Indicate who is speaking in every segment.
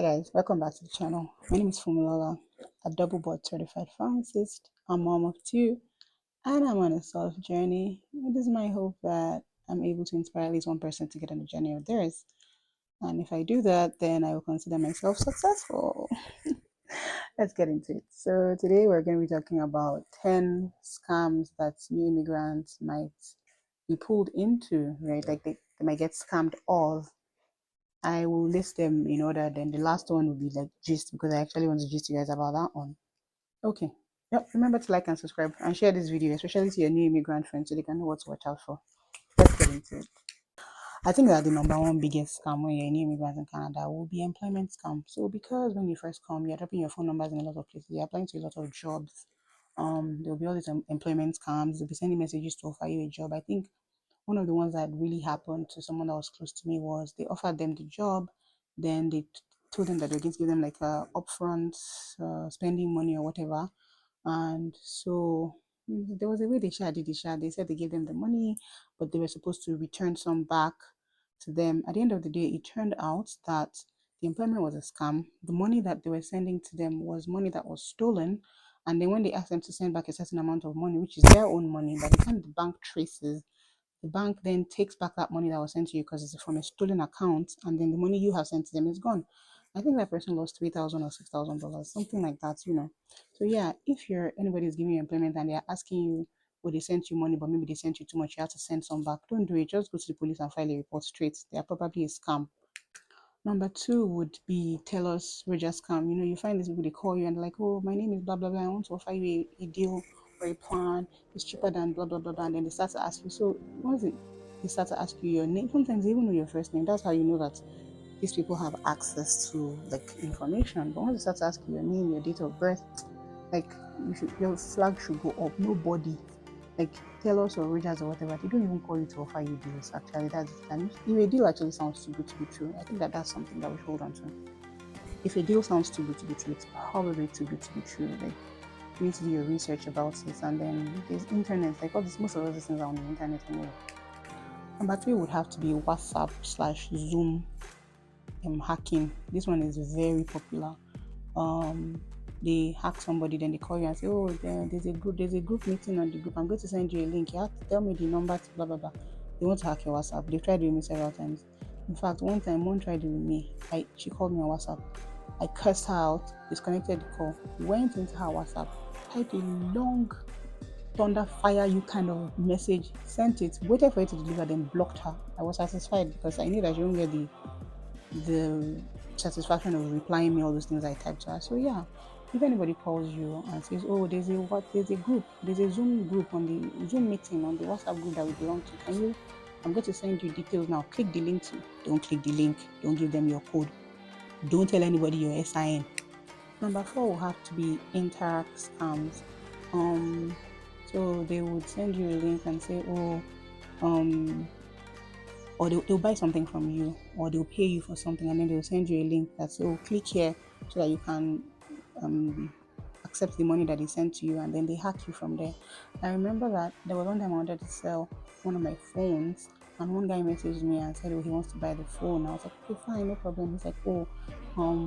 Speaker 1: guys, welcome back to the channel. My name is Fumilola, a double board certified pharmacist, a mom of two, and I'm on a self journey. It is my hope that I'm able to inspire at least one person to get on the journey of theirs. And if I do that, then I will consider myself successful. Let's get into it. So today we're going to be talking about 10 scams that new immigrants might be pulled into, right? Like they might get scammed of. I will list them in order. Then the last one will be like gist because I actually want to gist you guys about that one. Okay. Yep. Remember to like and subscribe and share this video, especially to your new immigrant friends, so they can know what to watch out for. Let's get into it. I think that the number one biggest scam when you're a new immigrant in Canada will be employment scam. So because when you first come, you're dropping your phone numbers in a lot of places, you're applying to a lot of jobs. There'll be all these employment scams. They'll be sending messages to offer you a job. I think one of the ones that really happened to someone that was close to me was they offered them the job, then they told them that they're going to give them like a upfront spending money or whatever, and so there was a way they did it. They said they gave them the money, but they were supposed to return some back to them. At the end of the day, it turned out that the employment was a scam. The money that they were sending to them was money that was stolen. And then when they asked them to send back a certain amount of money, which is their own money, by the time the bank traces, the bank then takes back that money that was sent to you because it's from a stolen account, and then the money you have sent to them is gone. I think that person lost $3,000 or $6,000, something like that. So yeah, if you're anybody's giving you employment and they're asking you, well, they sent you money, but maybe they sent you too much, you have to send some back. Don't do it. Just go to the police and file a report straight. They are probably a scam. Number two would be tell us we're just scam. You find these people, they call you and like, oh, my name is blah blah blah. I want to offer you a deal or a plan. It's cheaper than blah blah blah blah. And then they start to ask you. So once they start to ask you your name, sometimes they even know your first name. That's how you know that these people have access to like information. But once they start to ask you your name, your date of birth, like your flag should go up. Nobody like tell us or Rogers or whatever, they don't even call you to offer you deals. Actually, that's it. And if a deal actually sounds too good to be true, I think that that's something that we should hold on to. If a deal sounds too good to be true, it's probably too good to be true. Like you need to do your research about it, and then there's internet. Like all this, most of those things are on the internet anyway. Number three would have to be WhatsApp/Zoom hacking. This one is very popular. They hack somebody, then they call you and say, oh, there's a group meeting on the group. I'm going to send you a link. You have to tell me the number to blah blah blah. They want to hack your WhatsApp. They've tried with me several times. In fact, one time one tried with me. She called me on WhatsApp. I cursed her out, disconnected the call, went into her WhatsApp, typed a long thunder fire you kind of message, sent it, waited for it to deliver, then blocked her. I was satisfied because I knew that she won't get the satisfaction of replying me all those things I typed to her. So yeah, if anybody calls you and says, oh, there's a group, there's a Zoom group on the Zoom meeting on the WhatsApp group that we belong to, I'm going to send you details now. Click the link don't click the link. Don't give them your code. Don't tell anybody your SIN. Number four will have to be interact scams. So they would send you a link and say, oh, or they'll buy something from you, or they'll pay you for something, and then they'll send you a link that says, oh, click here so that you can accept the money that they sent to you, and then they hack you from there. I remember that there was one time I wanted to sell one of my phones, and one guy messaged me and said, oh, he wants to buy the phone. I was like, okay, fine, no problem. He's like, oh,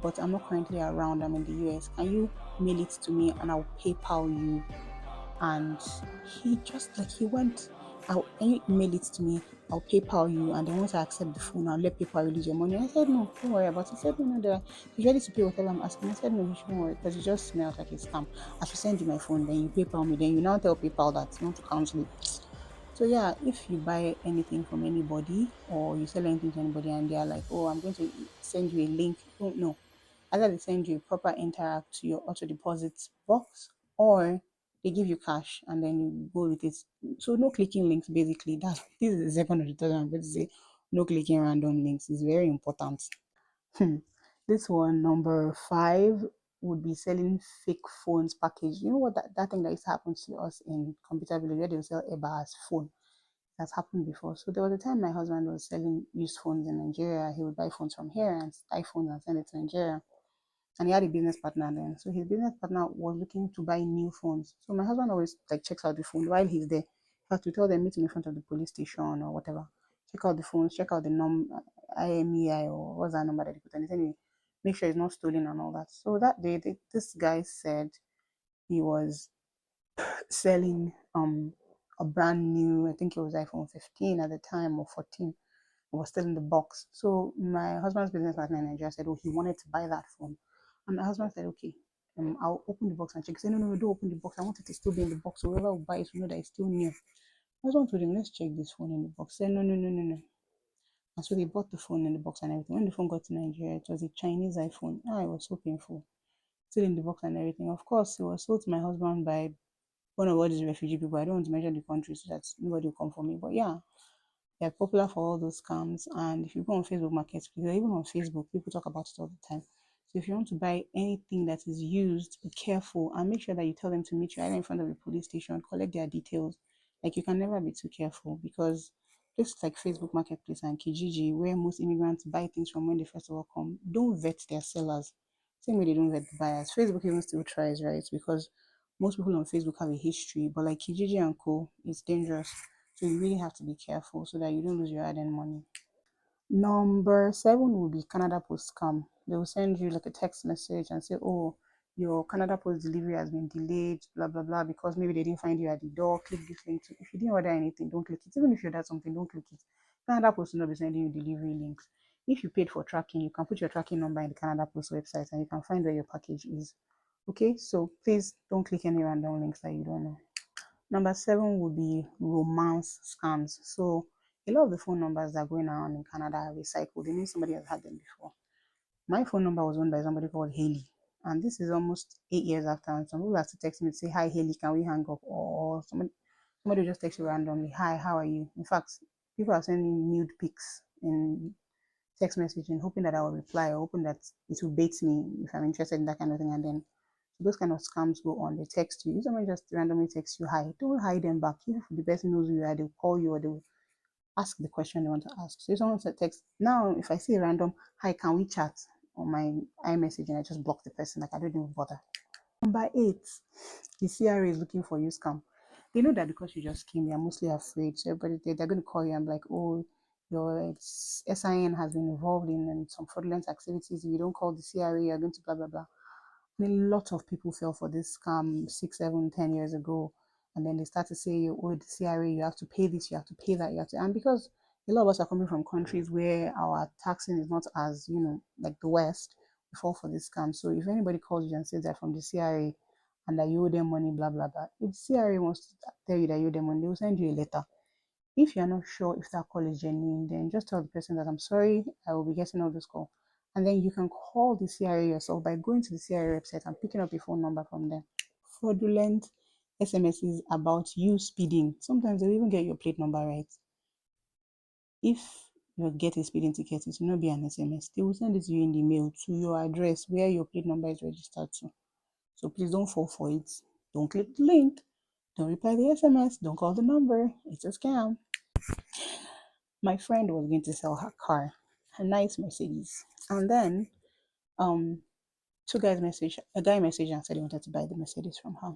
Speaker 1: but I'm not currently around. I'm in the US. Can you mail it to me and I'll PayPal you? And he went, can you email it to me? I'll PayPal you, and then once I accept the phone, I'll let PayPal release your money. I said, no, don't worry about it. He said, no, he's ready to pay whatever I'm asking. I said, no, you shouldn't worry because it just smells like a scam. I should send you my phone, then you PayPal me, then you now tell PayPal that you want to cancel it. So yeah, if you buy anything from anybody or you sell anything to anybody and they're like, oh, I'm going to send you a link, don't know. Either they send you a proper interact to your auto deposit box, or they give you cash and then you go with it. So no clicking links basically. This is the second of the third I'm going to say. No clicking random links is very important. This one, number five, would be selling fake phones package. You know what that thing that used to happen to us in Computer Village where they'll sell Eba as phone. That's happened before. So there was a time my husband was selling used phones in Nigeria. He would buy phones from here and iPhones and send it to Nigeria, and he had a business partner then. So his business partner was looking to buy new phones. So my husband always like checks out the phone while he's there. He has to tell them, meet him in front of the police station or whatever. Check out the phones, check out the IMEI or what's that number that they put on it. Anyway, make sure it's not stolen and all that. So that day, this guy said he was selling a brand new, I think it was iPhone 15 at the time or 14. It was still in the box. So my husband's business partner in Nigeria said, oh, he wanted to buy that phone. And my husband said, okay, I'll open the box and check. He said, no, no, no, don't open the box. I want it to still be in the box. So whoever will buy it will know that it's still new. My husband told him, let's check this phone in the box. He said, no, no, no, no, no. And so they bought the phone in the box and everything. When the phone got to Nigeria, it was a Chinese iPhone. Ah, it was so painful. Still in the box and everything. Of course, it was sold to my husband by one of all these refugee people. I don't want to mention the country so that nobody will come for me. But yeah, they're popular for all those scams. And if you go on Facebook Marketplace, or even on Facebook, people talk about it all the time. So if you want to buy anything that is used, be careful and make sure that you tell them to meet you either in front of the police station, collect their details. Like you can never be too careful because places like Facebook Marketplace and Kijiji, where most immigrants buy things from when they first of all come, don't vet their sellers. Same way they don't vet the buyers. Facebook even still tries, right? Because most people on Facebook have a history, but like Kijiji and Co, it's dangerous. So you really have to be careful so that you don't lose your hard-earned money. Number seven will be Canada Post scam. They will send you like a text message and say, oh, your Canada Post delivery has been delayed, blah, blah, blah, because maybe they didn't find you at the door. Click this link. If you didn't order anything, don't click it. Even if you ordered something, don't click it. Canada Post will not be sending you delivery links. If you paid for tracking, you can put your tracking number in the Canada Post website and you can find where your package is. Okay, so please don't click any random links that you don't know. Number seven would be romance scams. So a lot of the phone numbers that are going around in Canada are recycled. They mean somebody has had them before. My phone number was owned by somebody called Haley. And this is almost 8 years after. And some people have to text me to say, hi, Haley, can we hang up? Or somebody will just text you randomly, hi, how are you? In fact, people are sending nude pics in text messaging, hoping that I will reply or hoping that it will bait me if I'm interested in that kind of thing. And then those kind of scams go on. They text you. If someone just randomly texts you hi, don't hide them back. If the person knows who you are, they'll call you or they'll ask the question they want to ask. So if someone said text now, if I see a random hi, can we chat on my iMessage and I just block the person, like I don't even bother. Number eight, the CRA is looking for you scam. They know that because you just came, you're mostly afraid. So everybody they're going to call you and be like, oh, your SIN has been involved in some fraudulent activities. If you don't call the CRA, you're going to blah blah blah. A lot of people fell for this scam 6, 7, 10 years ago. And then they start to say, oh, the CRA, you have to pay this, you have to pay that, you have to. And because a lot of us are coming from countries where our taxing is not as, like the West, we fall for this scam. So if anybody calls you and says they're from the CRA and that you owe them money, blah, blah, blah, if the CRA wants to tell you that you owe them money, they will send you a letter. If you're not sure if that call is genuine, then just tell the person that I'm sorry, I will be getting off this call. And then you can call the CRA yourself by going to the CRA website and picking up a phone number from them. Fraudulent SMSs about you speeding. Sometimes they'll even get your plate number right. If you get a speeding ticket, it will not be an SMS. They will send it to you in the mail to your address where your plate number is registered to. So please don't fall for it. Don't click the link. Don't reply the SMS. Don't call the number. It's a scam. My friend was going to sell her car, a nice Mercedes. And then um a guy messaged and said he wanted to buy the Mercedes from her.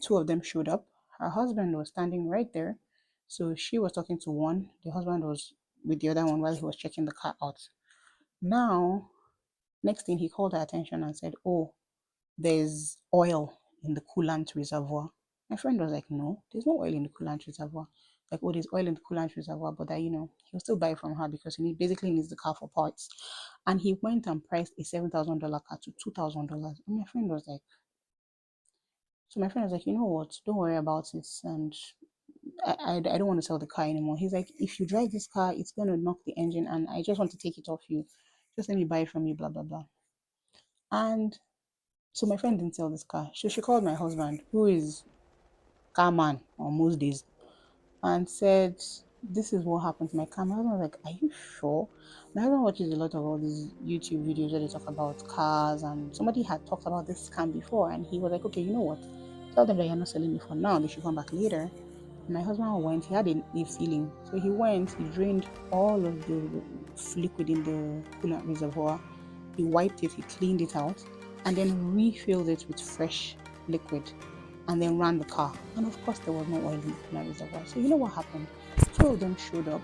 Speaker 1: Two of them showed up. Her husband was standing right there. So she was talking to one, the husband was with the other one while he was checking the car out. Now, next thing he called her attention and said, oh, there's oil in the coolant reservoir. My friend was like, no, there's no oil in the coolant reservoir. Like, oh, there's oil in the coolant reservoir, but that, he'll still buy from her because he basically needs the car for parts. And he went and priced a $7,000 car to $2,000. And my friend was like, you know what? Don't worry about it. And I don't want to sell the car anymore. He's like, if you drive this car, it's going to knock the engine and I just want to take it off you. Just let me buy it from you, blah, blah, blah. And so my friend didn't sell this car. So she called my husband, who is car man on most days, and said, this is what happened to my car. My husband was like, are you sure? My husband watches a lot of all these YouTube videos where they talk about cars, and somebody had talked about this scam before, and he was like, okay, you know what? Tell them that you're not selling it for now. They should come back later. My husband went, he had a feeling. So he went, he drained all of the liquid in the coolant reservoir. He wiped it, he cleaned it out, and then refilled it with fresh liquid and then ran the car. And of course, there was no oil in the coolant reservoir. So you know what happened? Two of them showed up.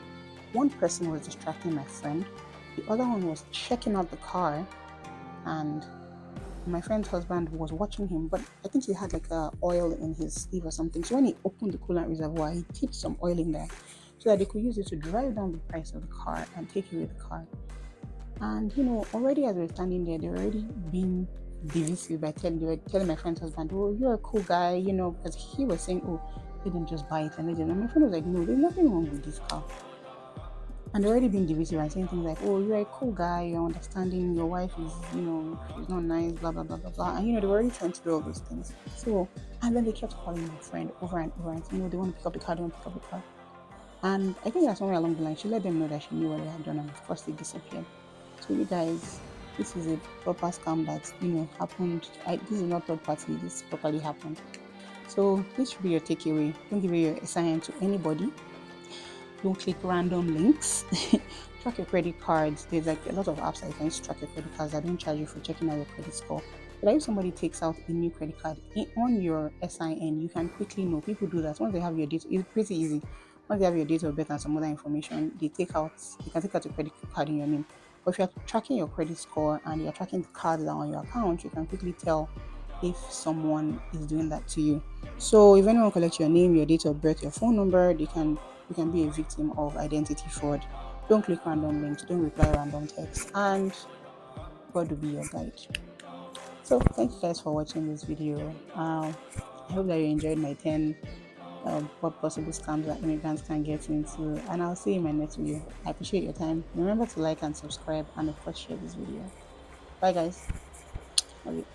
Speaker 1: One person was distracting my friend. The other one was checking out the car. and my friend's husband was watching him, but I think he had like a oil in his sleeve or something. So when he opened the coolant reservoir, he tipped some oil in there so that they could use it to drive down the price of the car and take away the car. And already as we were standing there, they were already being divisive by they were telling my friend's husband, "Oh, you're a cool guy," because he was saying, "Oh, they didn't just buy it and they didn't." And my friend was like, "No, there's nothing wrong with this car." And they're already being divisive and saying things like, "Oh, you're a cool guy, you're understanding, your wife is, she's not nice, blah blah blah blah blah." And they were already trying to do all those things. So, and then they kept calling my friend over and over and saying, "No, they want to pick up the car, they want to pick up the car." And I think that somewhere along the line, she let them know that she knew what they had done, and of course they disappeared. So you guys, this is a proper scam that happened. This is not third party. This properly happened. So this should be your takeaway. Don't give your assignment to anybody. Don't click random links. Track your credit cards. There's like a lot of apps that you can use to track your credit cards that don't charge you for checking out your credit score. But if somebody takes out a new credit card on your SIN, you can quickly know. People do that once they have your date. It's pretty easy. Once they have your date of birth and some other information, they can take out your credit card in your name. But if you're tracking your credit score and you're tracking the cards that are on your account, you can quickly tell if someone is doing that to you. So if anyone collects your name, your date of birth, your phone number, you can be a victim of identity fraud. Don't click random links, don't reply random texts, and God will be your guide. So thank you guys for watching this video. I hope that you enjoyed my 10 what possible scams that immigrants can get into, and I'll see you in my next video. I appreciate your time. Remember to like and subscribe, and of course share this video. Bye guys. Love you.